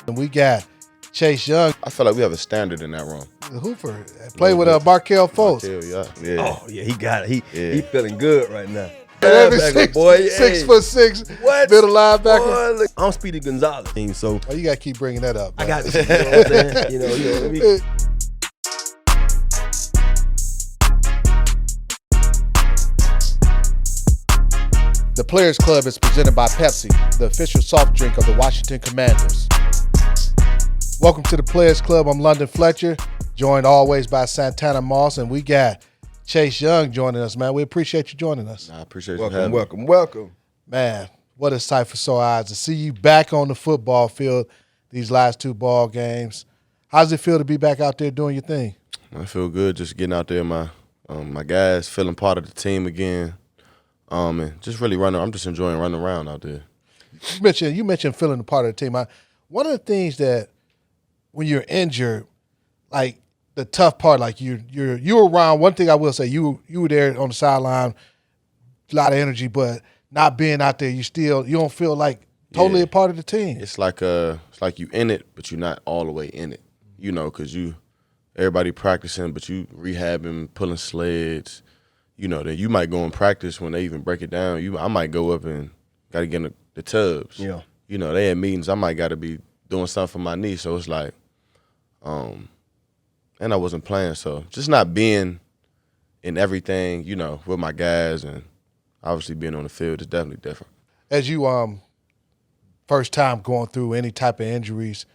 And we got Chase Young, I feel like we have a standard in that room. the Hooper, play with Markel Fultz. Yeah. Oh, yeah, he got it. He feeling good right now. Every Linebacker, boy. Hey. 6'6", What? middle linebacker. Boy, look, I'm Speedy Gonzalez, so Oh, you got to keep bringing that up. I man. got you. You know what I'm saying? You know, let me. The Players Club is presented by Pepsi, the official soft drink of the Washington Commanders. Welcome to the Players Club. I'm London Fletcher, joined always by Santana Moss, and we got Chase Young joining us, man. We appreciate you joining us. I appreciate you having me. Welcome. Man, what a sight for sore eyes to see you back on the football field these last two ball games. How does it feel to be back out there doing your thing? I feel good just getting out there, my guys, feeling part of the team again. And just really running. I'm just enjoying running around out there. You mentioned feeling a part of the team. One of the things that when you're injured, like the tough part, like you're around. One thing I will say, you were there on the sideline, a lot of energy, but not being out there, you don't feel like totally a part of the team. It's like you in it, but you're not all the way in it. You know, because everybody practicing, but you rehabbing, pulling sleds. You know, then you might go and practice when they even break it down. I might go up and got to get in the tubs. Yeah. You know, they had meetings. I might got to be doing something for my knee. So it's like, and I wasn't playing. So just not being in everything, you know, with my guys and obviously being on the field is definitely different. As you first time going through any type of injuries,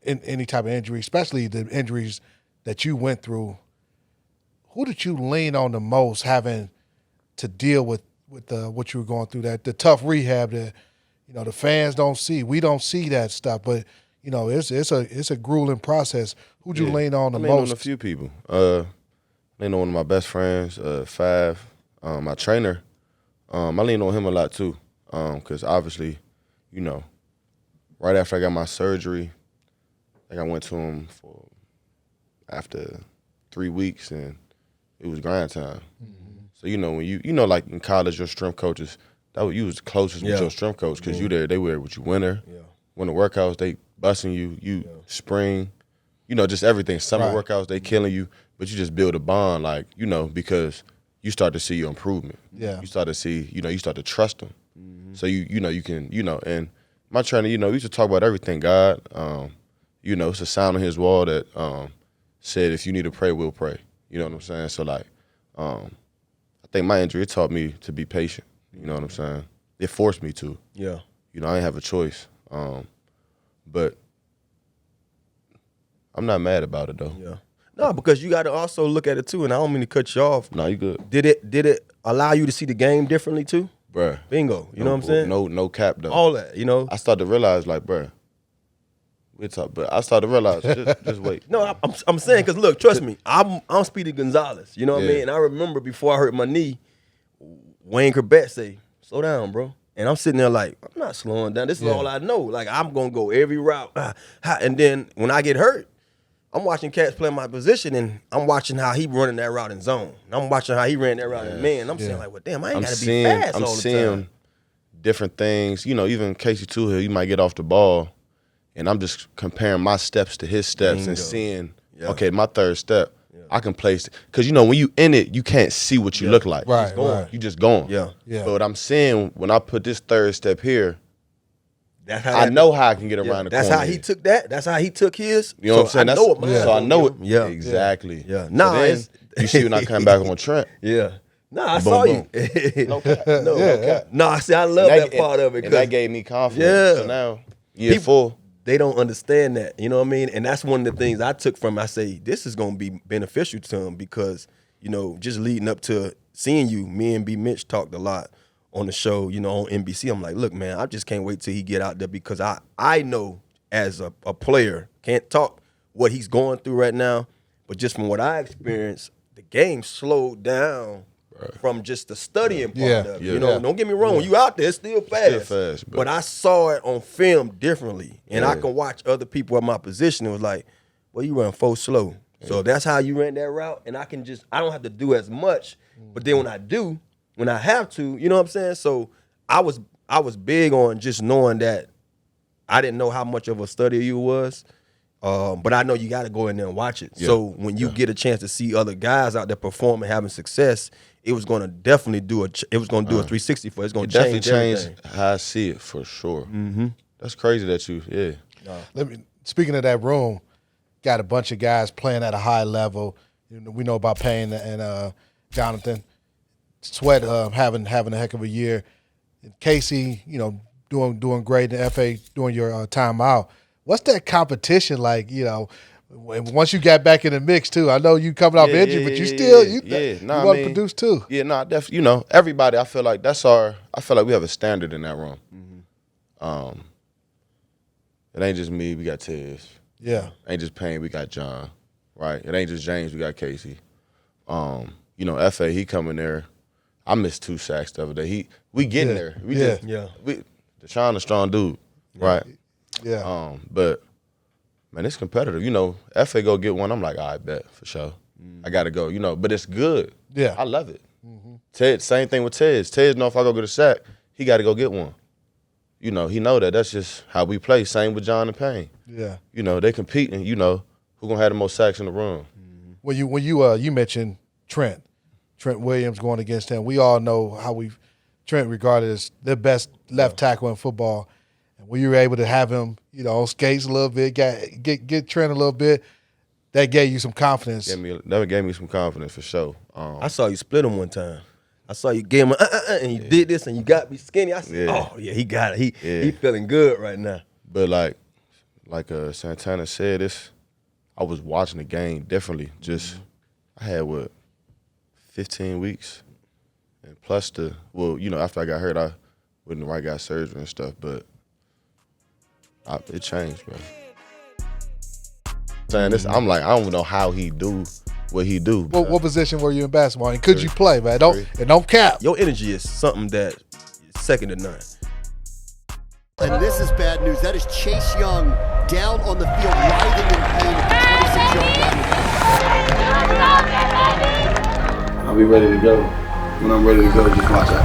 especially the injuries that you went through, who did you lean on the most having to deal with what you were going through, that the tough rehab that, you know, the fans don't see. We don't see that stuff, but, you know, it's a grueling process. Who'd you lean on the most? I lean on a few people. I lean on one of my best friends, Five, my trainer. I lean on him a lot too, because obviously, you know, right after I got my surgery, like I went to him after 3 weeks and it was grind time. Mm-hmm. So, you know, when you know, like in college, your strength coaches, you was the closest with your strength coach because you there, they were with you winter, winter workouts, they busting you, spring, you know, just everything. Summer workouts, they killing you, but you just build a bond, like, you know, because you start to see your improvement. Yeah. You start to see, you know, you start to trust them. Mm-hmm. So, you know, you can, you know, and my trainer, you know, we used to talk about everything, God. You know, it's a sound on his wall that said, if you need to pray, we'll pray. You know what I'm saying? So, like, I think my injury, it taught me to be patient. You know what I'm saying? It forced me to. Yeah. You know, I didn't have a choice. But I'm not mad about it, though. Yeah. No, because you got to also look at it, too, and I don't mean to cut you off. No, you good. Did it allow you to see the game differently, too? Bruh. Bingo. You know what I'm saying? No cap, though. All that, you know? I started to realize, like, bruh, we'll talk, but I started to realize, just wait. No, I'm saying, because look, trust me, I'm Speedy Gonzalez. You know what I mean? And I remember before I hurt my knee, Wayne Corbett say, slow down, bro. And I'm sitting there like, I'm not slowing down. This is all I know. Like, I'm going to go every route. And then when I get hurt, I'm watching cats play my position, and I'm watching how he running that route in zone. And I'm watching how he ran that route in man. I'm saying like, well, damn, I ain't got to be fast all the time. I'm seeing different things. You know, even Casey Toohill, you might get off the ball, and I'm just comparing my steps to his steps and seeing, okay, my third step, I can place it. Because, you know, when you in it, you can't see what you look like. Right. You just going. Yeah. But what I'm saying, when I put this third step here, I know how I can get around the corner. That's how he took that. That's how he took his. You know what I'm saying? So I know it. Yeah. Exactly. Yeah. Nah, so then, you see when I come back on Trent. Yeah. Nah, I saw you. No cap. No cap. Nah, I see, I love that part of it. And that gave me confidence. Yeah. So now, year 4. They don't understand that, you know what I mean? And that's one of the things I took from, I say, this is going to be beneficial to him because, you know, just leading up to seeing you, me and B. Mitch talked a lot on the show, you know, on NBC. I'm like, look, man, I just can't wait till he get out there because I know as a player, can't talk what he's going through right now, but just from what I experienced, the game slowed down from just the studying part of it. You know, don't get me wrong. When you out there, it's still fast. But I saw it on film differently. And I can watch other people at my position. It was like, well, you run 4 slow. So if that's how you ran that route, and I don't have to do as much. But then when I do, when I have to, you know what I'm saying? So I was I was big on just knowing that I didn't know how much of a studier you was. But I know you got to go in there and watch it. Yeah. So when you get a chance to see other guys out there performing, having success, it was going to definitely do a 360 for it. It's going to change everything. How I see it for sure. Mm-hmm. That's crazy that Speaking of that room, got a bunch of guys playing at a high level. We know about Payne and Jonathan. Sweat having a heck of a year. Casey, doing great in the FA during your timeout. What's that competition like? Once you got back in the mix too. I know you coming off injury, but you want to produce too. Yeah, definitely. Everybody. I feel like I feel like we have a standard in that room. Mm-hmm. It ain't just me. We got Tez. Yeah. It ain't just Payne. We got John. Right. It ain't just James. We got Casey. FA. He coming there. I missed 2 sacks the other day. We getting there. Deshaun a strong dude. Right. Yeah. But man, it's competitive. FA go get one. I'm like, I bet for sure. I gotta go. But it's good. Yeah. I love it. Mm-hmm. Ted, same thing with Ted. Ted know if I go get a sack, he got to go get one. He know that. That's just how we play. Same with John and Payne. Yeah. They competing. Who gonna have the most sacks in the room? When you mentioned Trent Williams going against him, we all know how Trent regarded as the best left tackle in football. And when you were able to have him, on skates a little bit, get Trent a little bit, that gave you some confidence. That gave me some confidence for sure. I saw you split him one time. I saw you gave him and you did this and you got me skinny. I said, oh yeah, he got it. He feeling good right now. But like Santana said, I was watching the game differently. Just I had 15 weeks, and plus after I got hurt, I went to the right guy surgery and stuff. But it changed, bro. Saying this, I'm like, I don't know how he do what he do. What position were you in basketball? And could you play, man? Don't cap. Your energy is something that is second to none. And this is bad news. That is Chase Young down on the field, writhing in pain at the 26-yard line. I'll be ready to go. When I'm ready to go, just watch out.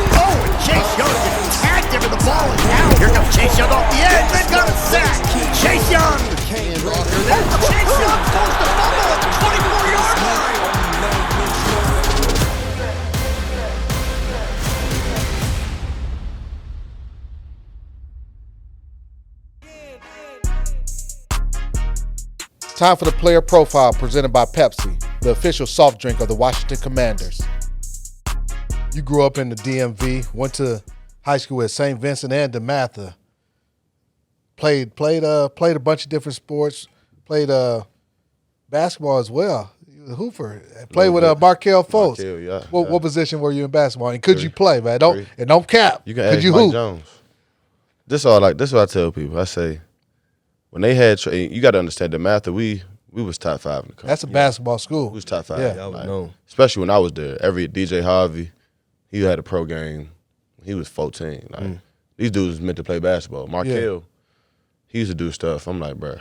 Oh, and Chase Young gets tagged him, and the ball is out. Here comes Chase Young off the edge. They've got a sack. Chase Young. Chase Young forced the fumble at the 24-yard line. Time for the player profile presented by Pepsi, the official soft drink of the Washington Commanders. You grew up in the DMV, went to high school at St. Vincent and DeMatha. Played a bunch of different sports. Played basketball as well. You were a hooper. Played with Markel Fultz. What position were you in basketball? And could you play, man? Don't cap. You can could ask you Mike hoop? Jones. This is what I tell people. I say, when they had, you got to understand the math that we was top 5 in the country. That's a basketball school. We was top 5. Yeah, I would know. Especially when I was there. Every DJ Harvey, he had a pro game. He was 14. These dudes was meant to play basketball. Markel, he used to do stuff. I'm like, bro,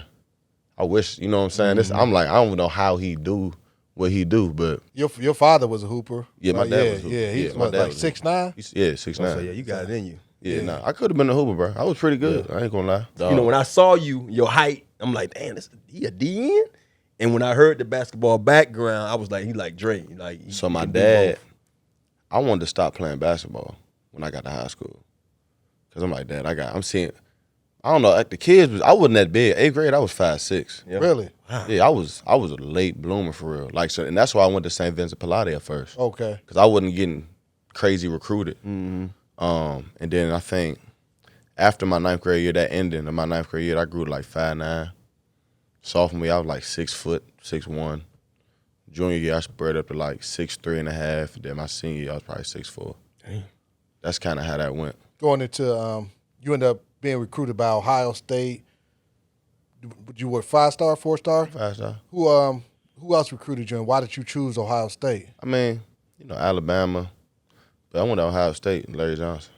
I wish, you know what I'm saying? Mm-hmm. I'm like, I don't know how he do what he do, but Your father was a hooper. yeah, my dad was a hooper. Yeah, he's my dad like was 6'9"? 6'9". So yeah, you got it in you. Yeah, I could have been a hooper, bro. I was pretty good. I ain't gonna lie. Dog. When I saw your height, I'm like, damn, he a DN? And when I heard the basketball background, I was like, he like Dre. So my dad, I wanted to stop playing basketball when I got to high school. Because I'm like, Dad, I'm seeing, I don't know, like the kids, I wasn't that big. 8th grade, I was 5'6". Yeah. Really? Wow. Yeah, I was a late bloomer for real. And that's why I went to St. Vincent Palade at first. Okay. Because I wasn't getting crazy recruited. Mm-hmm. And then I think after my 9th grade year, that ending of my 9th grade year, I grew to like 5'9". Sophomore year, I was like 6 foot, 6'1". Junior year, I spread up to like 6'3.5". Then my senior year, I was probably 6'4". Damn. That's kind of how that went. Going into, you ended up being recruited by Ohio State. You were 5-star, 4-star? 5-star. Who else recruited you, and why did you choose Ohio State? I mean, Alabama. But I went to Ohio State, Larry Johnson.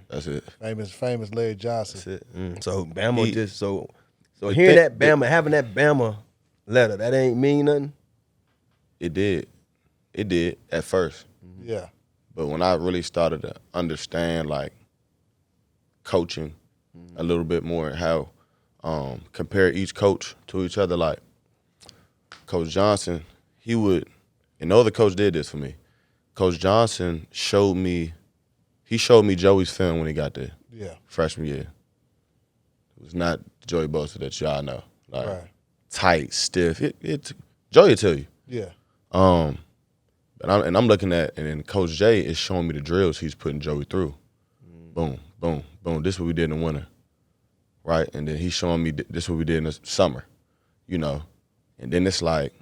That's it. Famous Larry Johnson. That's it. So Bama so hearing that Bama, having that Bama letter, that ain't mean nothing? It did at first. Yeah. But when I really started to understand, like, coaching a little bit more and how compare each coach to each other, like, Coach Johnson, and no other coach did this for me. Coach Johnson showed me Joey's film when he got there. Yeah. Freshman year. It was not Joey Bosa that y'all know. Like, Right. tight, stiff. Joey will tell you. Yeah. And I'm looking at, and then Coach J is showing me the drills he's putting Joey through. Boom, boom, boom. This is what we did in the winter, right? And then he's showing me this is what we did in the summer, you know. And then it's like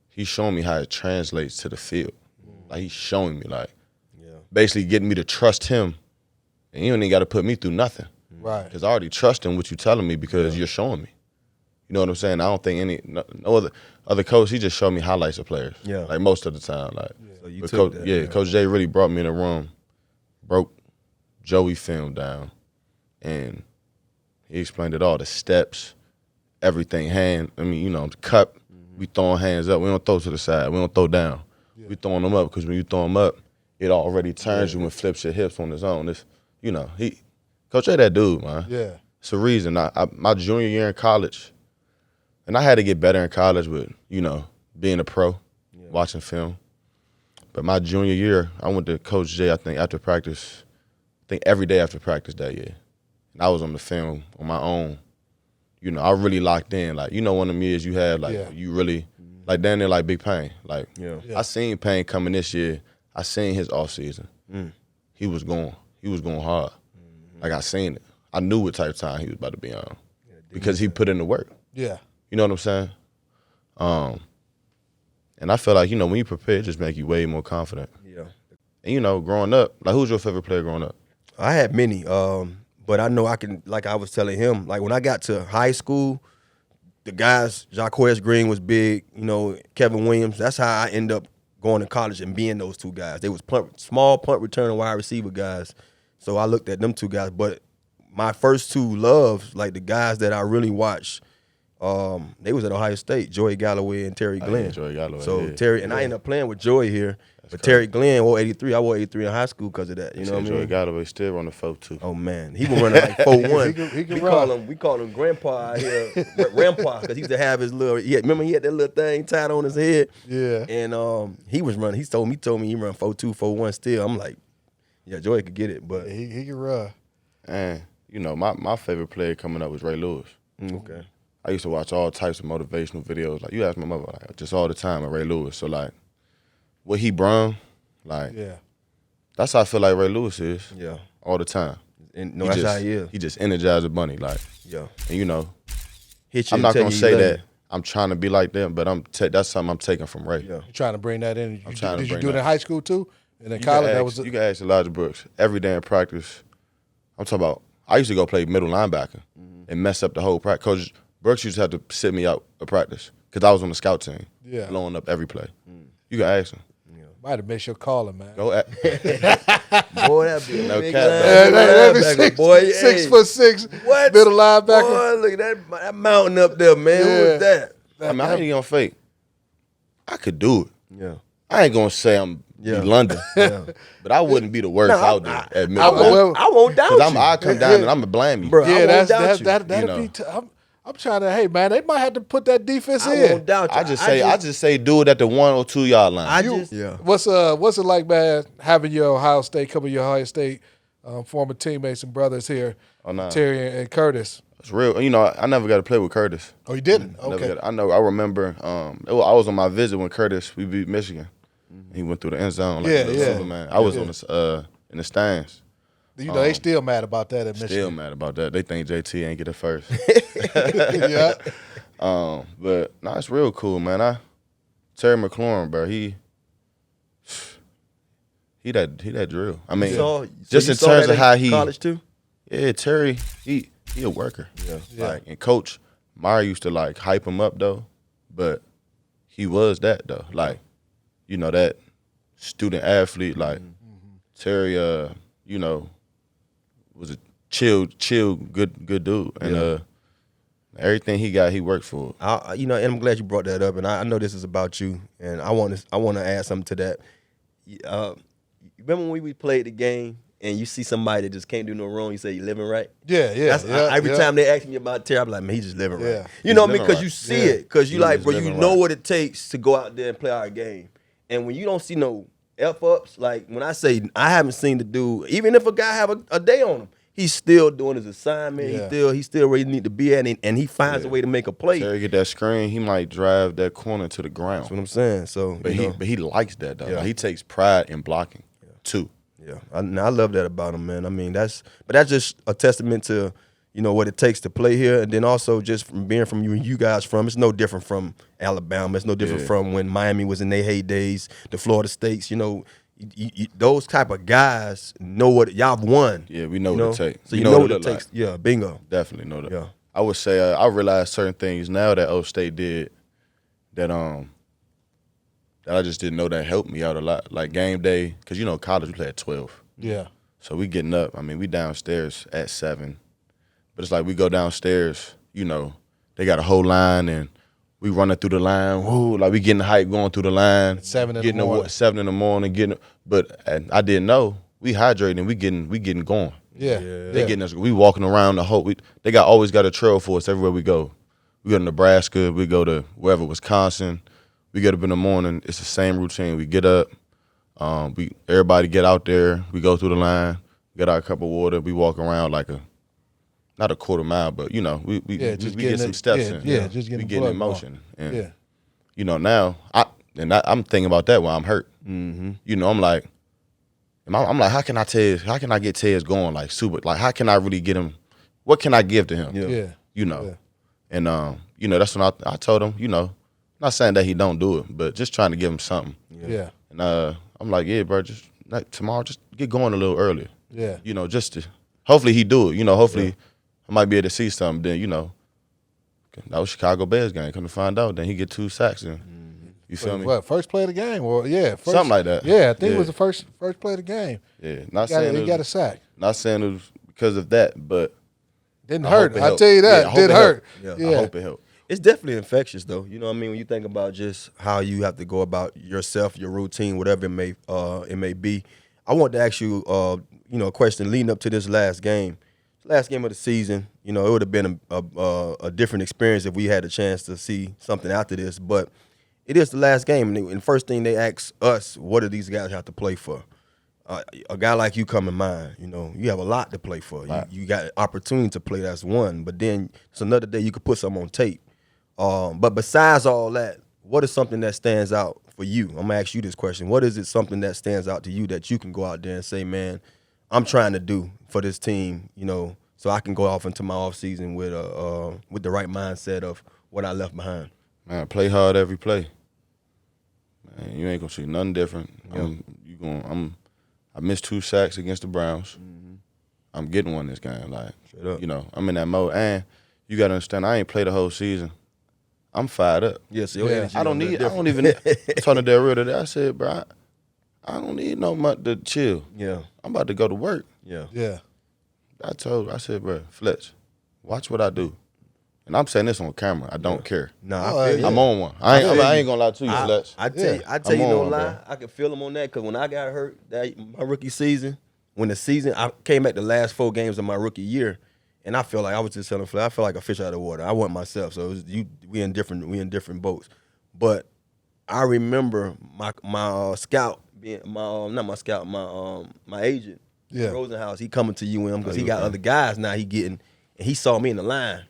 he's showing me how it translates to the field. Like, he's showing me, like, basically getting me to trust him, and you don't even got to put me through nothing. Right. Because I already trust in what you're telling me because you're showing me. You know what I'm saying? I don't think no other coach, he just showed me highlights of players. Yeah. Like, most of the time. Like, So you but took that. Coach J really brought me in the room, broke Joey film down, and he explained it all, the steps, everything, the cup, we throwing hands up. We don't throw to the side. We don't throw down. Yeah. We throwing them up because when you throw them up, it already turns you and flips your hips on its own. Coach J that dude, man. Yeah. It's a reason. My junior year in college, and I had to get better in college with, being a pro, watching film. But my junior year, I went to Coach J, I think, after practice, every day after practice that year. And I was on the film on my own. I really locked in. Like, one of them years you had, like, you really, like, down there, like, Big Payne. Like, I seen Payne coming this year. I seen his off season. He was going hard. Like, I seen it. I knew what type of time he was about to be on because he put in the work. Yeah. You know what I'm saying? And I feel like, when you prepare, it just make you way more confident. Yeah. And, growing up, like, who's your favorite player growing up? I had many, but I know I can, like I was telling him, like, when I got to high school, the guys, Jacquez Green was big, Kevin Williams. That's how I ended up going to college and being those two guys. They was small punt returning wide receiver guys. So I looked at them two guys. But my first two loves, like the guys that I really watched, they was at Ohio State, Joey Galloway and Terry Glenn. Joey Galloway. So Terry, and I ended up playing with Joey here. But Terry Glenn wore 83. I wore 83 in high school because of that. You know what I mean? Joey Galloway still on the 4-2. Oh man, he was running like 4-1. He can run. We call him Grandpa out here, Grandpa, because he used to have his little. Remember he had that little thing tied on his head. Yeah. And he was running. He told me he run 4-2, 4-1 still. I'm like, yeah, Joey could get it, but He can run. And my favorite player coming up was Ray Lewis. Okay. I used to watch all types of motivational videos. Like, you ask my mother, like, just all the time at Ray Lewis. So, like, what he brung, like, that's how I feel like Ray Lewis is. Yeah. All the time. And that's how he is. He just energized the bunny, like. Yeah. And Hit you I'm not and tell gonna you say you love that I'm trying to be like them, but that's something I'm taking from Ray. Yeah. You trying to bring that in? Did you do it that. in high school too? And in college, You can ask Elijah Brooks every day in practice. I'm talking about. I used to go play middle linebacker and mess up the whole practice. Coach Brooks used to have to sit me out of practice because I was on the scout team, blowing up every play. You can ask him. might have missed your calling, man. Go at Boy, that be No big cap, linebacker, boy. Hey, 6'6", what? middle linebacker. Boy, look at that mountain up there, man. Who was that? I mean, I ain't gonna fake. I could do it. Yeah. I ain't gonna say I'm London, but I wouldn't be the worst out there at middle. I won't doubt you. I come down and I'm gonna blame you, Bro, Yeah, I won't doubt that'd you. be. I'm trying to. Hey, man, they might have to put that defense I in. won't doubt you. I just say do it at the 1 or 2 yard line. What's it like, man? Having your Ohio State former teammates and brothers here, Terry and Curtis. It's real. You know, I never got to play with Curtis. Oh, you didn't? Okay. I remember. I was on my visit when Curtis we beat Michigan. He went through the end zone like Superman. I was on the in the stands. You know, they still mad about that at Michigan. Still mad about that. They think JT ain't get it first. Yeah. But no, it's real cool, man. Terry McLaurin, bro, he that drill. I mean, just in terms of how he college too. Yeah, Terry, he a worker. Yeah. Like, and Coach Meyer used to like hype him up though, but he was that though. Like, you know, that student athlete. Like Terry, was a chill, good dude. And Everything he got, he worked for it. And I'm glad you brought that up. And I know this is about you, and I want to add something to that. Remember when we played the game and you see somebody that just can't do no wrong, you say you living right? Yeah. Every time they ask me about Terry, I'm like, man, he just living Yeah. right. You know what I mean? living Because right. you see it. Because you like, bro, you living know right. what it takes to go out there and play our game. And when you don't see no F-ups, like when I say I haven't seen the dude, even if a guy have a day on him, he's still doing his assignment. Yeah. He's still where he need to be at, and he finds a way to make a play. Terry get that screen, he might drive that corner to the ground. That's what I'm saying. So, But he likes that though. Yeah. Like, he takes pride in blocking too. yeah, I love that about him, man. I mean, that's just a testament to what it takes to play here, and then also just from being from you guys from. It's no different from Alabama. It's no different from when Miami was in their heydays, the Florida States. Those type of guys know what y'all have won. Yeah, we know what it takes. So We you know what it it look takes. Yeah, bingo. Definitely know that. Yeah. I would say I realized certain things now that O State did that that I just didn't know that helped me out a lot. Like game day, because college we play at 12. Yeah. So we getting up. I mean, we downstairs at 7. But it's like we go downstairs, they got a whole line and we running through the line. Woo, like we getting hype going through the line. 7 in the getting morning. 7 in the morning, but I didn't know. We hydrating, we getting going. Yeah. They getting us. We walking around the whole. They always got a trail for us everywhere we go. We go to Nebraska. We go to wherever, Wisconsin. We get up in the morning. It's the same routine. We get up. Everybody get out there. We go through the line. Get our cup of water. We walk around like not a quarter mile, but we get some steps in. Yeah, just getting we the getting blood in motion. going. And now I'm thinking about that while I'm hurt. Mm-hmm. I'm like. I'm like, how can I get Tez going like super? Like, how can I really get him? What can I give to him? Yeah. And that's when I told him, not saying that he don't do it, but just trying to give him something. Yeah. And I'm like, yeah, bro, just like tomorrow, just get going a little earlier. Yeah. Just to hopefully he do it. Hopefully I might be able to see something. Then that was Chicago Bears game. Come to find out, then he get 2 sacks and. You feel me? What, first play of the game? Or something like that. Yeah, I think it was the first play of the game. Yeah, He got a sack. Not saying it was because of that, but Didn't I hurt. hope it I'll helped. tell you that. Yeah, I hope Did it hurt. helped. Yeah. I hope it helped. It's definitely infectious, though. You know what I mean? When you think about just how you have to go about yourself, your routine, whatever it may be. I want to ask you, a question leading up to this last game. Last game of the season, it would have been a different experience if we had a chance to see something after this, but it is the last game, and the first thing they ask us, what do these guys have to play for? A guy like you come in mind, you have a lot to play for. Right. You got an opportunity to play, that's one, but then it's another day you could put something on tape. But besides all that, what is something that stands out for you? I'm going to ask you this question. What is it something that stands out to you that you can go out there and say, man, I'm trying to do for this team, so I can go off into my offseason with the right mindset of what I left behind? Man, play hard every play. Man, you ain't gonna see nothing different. Yeah. I missed 2 sacks against the Browns. Mm-hmm. I'm getting one this game. Like, straight up. I'm in that mode. And you gotta understand, I ain't played the whole season. I'm fired up. Yes, your energy. I don't even. I'm talking to Del Rio today. I said, bro, I don't need no much to chill. Yeah. I'm about to go to work. Yeah. Yeah. I said, bro, Fletcher, watch what I do. And I'm saying this on camera. I don't care. Nah, I feel you. I'm on one. I ain't gonna lie to you, Fletch. I tell I'm you no on, lie. bro. I can feel him on that because when I got hurt my rookie season, I came back the last 4 games of my rookie year, and I felt like I was just telling Fletcher, I felt like a fish out of water. I wasn't myself, so it was, we in different boats. But I remember my scout being my agent, Rosenhaus. He coming to UM because he got other guys now. And he saw me in the line,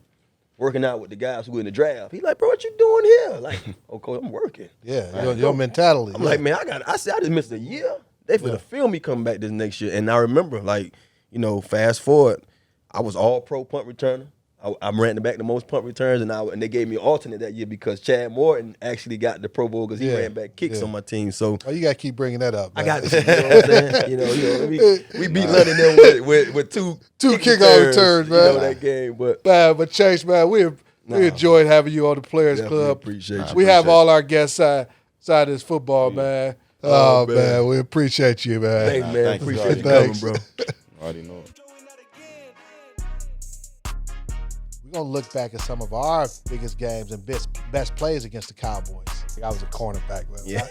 working out with the guys who were in the draft. He's like, bro, what you doing here? Like, okay, I'm working. Yeah, your mentality. I'm like, man, I just missed a year. They finna film me coming back this next year. And I remember, fast forward, I was all pro punt returner. I'm ranting back the most punt returns, and they gave me an alternate that year because Chad Morton actually got the Pro Bowl because he ran back kicks on my team. So you got to keep bringing that up. I got this. You know what I'm saying? We beat London them with two kickoff returns, man. That game, but Chase, man, we enjoyed having you on the Players Club. Appreciate you. We have all our guests side of this football, man. Oh, man, we appreciate you, man. Thanks, man. Thanks, Appreciate you Thanks. coming, bro. I already know it. We going to look back at some of our biggest games and best plays against the Cowboys. I was a cornerback. Man. Yeah.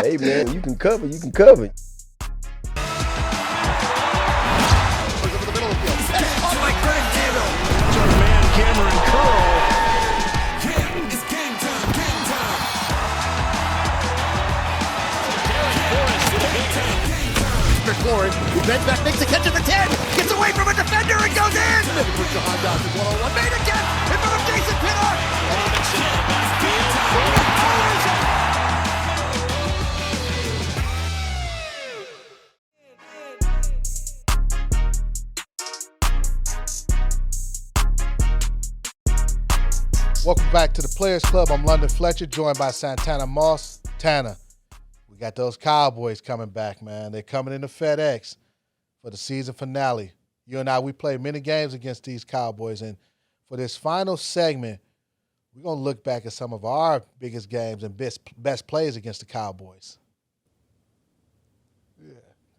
Hey, man, you can cover. You can cover. Over the middle of the field. That's caught by Greg Campbell. Man, Cameron Curl. It's game time, game time. McLaurin, who bends back, makes a catch at the 10, gets away from a defender and goes in! He puts the hot down to 101, made again, in front of Jason Pinner! Welcome back to the Players Club. I'm London Fletcher, joined by Santana Moss. Tanner, we got those Cowboys coming back, man. They're coming into FedEx for the season finale. You and I, we played many games against these Cowboys, and for this final segment, we're going to look back at some of our biggest games and best plays against the Cowboys.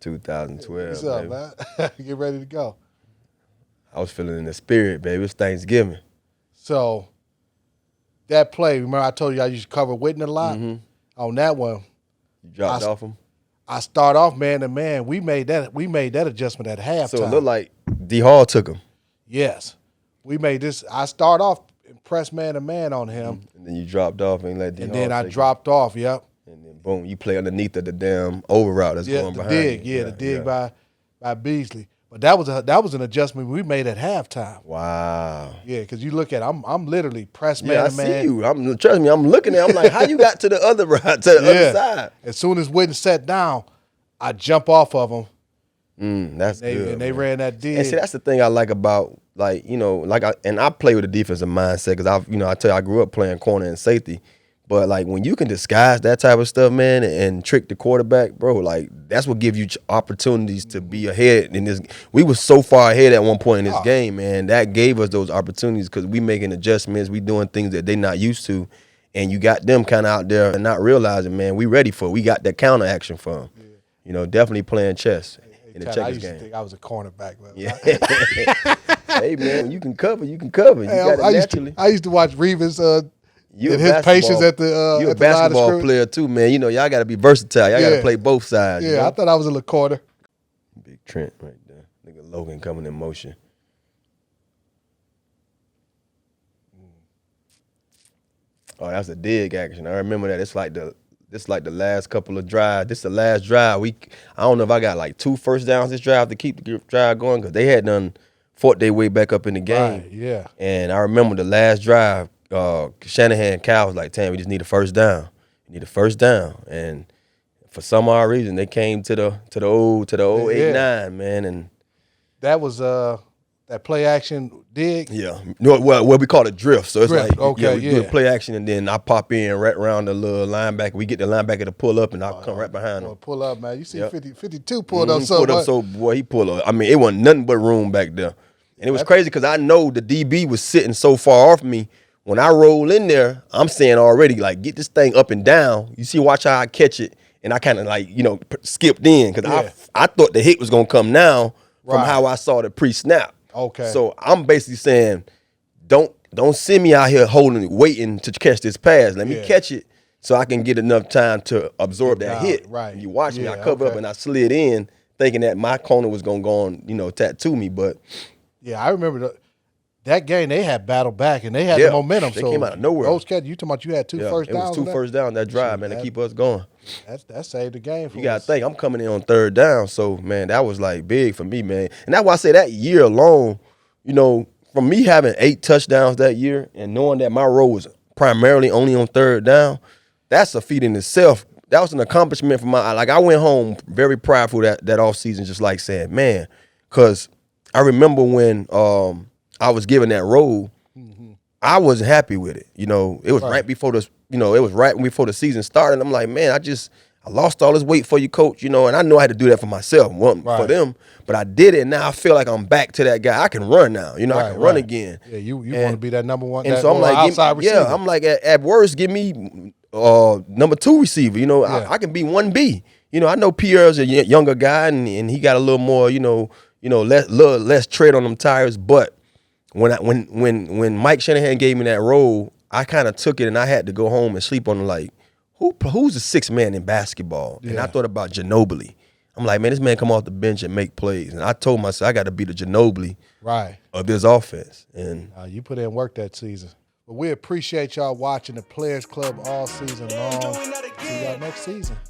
2012. What's up, baby. man? Get ready to go. I was feeling in the spirit, baby. It's Thanksgiving. So, that play, remember I told you I used to cover Witten a lot? Mm-hmm. On that one, You dropped off him. I start off man to man. We made that adjustment at halftime. So it looked like D Hall took him. Yes. We made this. I start off press man to man on him. And then you dropped off and let D And Hall then I take dropped off, yep. him. And then boom, you play underneath of the damn over route that's Yeah, going the behind dig. you. Yeah, the dig by Beasley. But that was an adjustment we made at halftime. Wow. Yeah, because you look at I'm literally press man Yeah, I to man. see you. Trust me, I'm looking at it. I'm like, how you got to the other route, to the other side? As soon as Witten sat down, I jump off of him. That's good. And they man. ran that dig. And see, that's the thing I like about, like, you know, like, I play with a defensive mindset because I tell you, I grew up playing corner and safety. But, like, when you can disguise that type of stuff, man, and trick the quarterback, bro, like, that's what gives you opportunities to be ahead in this. We were so far ahead at one point in this game, man. That gave us those opportunities because we making adjustments. We doing things that they not used to. And you got them kind of out there and not realizing, man, we ready for it. We got that counter action for them. Yeah. You know, definitely playing chess in the I checkers used to game. think I was a cornerback. Man. Yeah. Hey, man, you can cover. You can cover. You got it naturally. I used to watch Reeves You and a his basketball- patience at the you a at the line of basketball scrimmage. player too, man. You know, y'all got to be versatile. Y'all got Yeah. to play both sides. Yeah, you know? I thought I was a little quarter. Big Trent right there. Nigga Logan coming in motion. Oh, that's a dig action. I remember that. It's like the last couple of drives. This is the last drive. I don't know if I got like 2 first downs this drive to keep the drive going because they had done fought their way back up in the game. Right, yeah. And I remember the last drive, Shanahan and Cal was like, "Tam, we just need a first down. We need a first down." And for some odd reason, they came to the old 8-9, man. And That was that play action dig. yeah, no, well, we call it drift. So it's Drift, like, okay, we do the yeah. play action, and then I pop in right around the little linebacker. We get the linebacker to pull up, and I'll come right behind Boy, him. pull up, man. You see Yep. 52 pulled up He so pulled up much. so, boy, he pulled up. I mean, it wasn't nothing but room back there. And it was crazy because I know the DB was sitting so far off me. When I roll in there, I'm saying already, like, get this thing up and down. You see, watch how I catch it. And I kind of, like, skipped in because Yeah. I thought the hit was going to come now from Right. how I saw the pre-snap. Okay. So I'm basically saying, don't send me out here waiting to catch this pass. Let me Yeah. catch it so I can get enough time to absorb that down, hit. right. And you watch me, I Yeah, cover up okay. and I slid in thinking that my corner was going to go on, tattoo me. But Yeah, I remember that game. They had battled back and they had Yeah, the momentum. they so came out of nowhere. Those cats, you talking about you had two yeah, first it was downs? 2 on that? first down that drive, man, to keep us going. That saved the game for You got us. to think, I'm coming in on 3rd down. So, man, that was, like, big for me, man. And that's why I say that year alone, from me having 8 touchdowns that year and knowing that my role was primarily only on 3rd down, that's a feat in itself. That was an accomplishment for I went home very prideful that offseason, just like saying, man, because I remember when I was given that role, I wasn't happy with it. It was right before the season started. I'm like, man, I lost all this weight for you, coach, and I know I had to do that for myself, for them, but I did it, and now I feel like I'm back to that guy. I can run now, I can run again. Yeah, you want to be that number one, And that so I'm like, outside receiver. I'm like, at worst, give me number 2 receiver. I can be 1B. I know Pierre's a younger guy, and he got a little more, less tread on them tires, but when Mike Shanahan gave me that role, I kind of took it and I had to go home and sleep on it. Who's the sixth man in basketball? And I thought about Ginobili. I'm like, man, this man come off the bench and make plays. And I told myself I got to be the Ginobili of this offense. And you put in work that season. But we appreciate y'all watching the Players Club all season long. See y'all next season.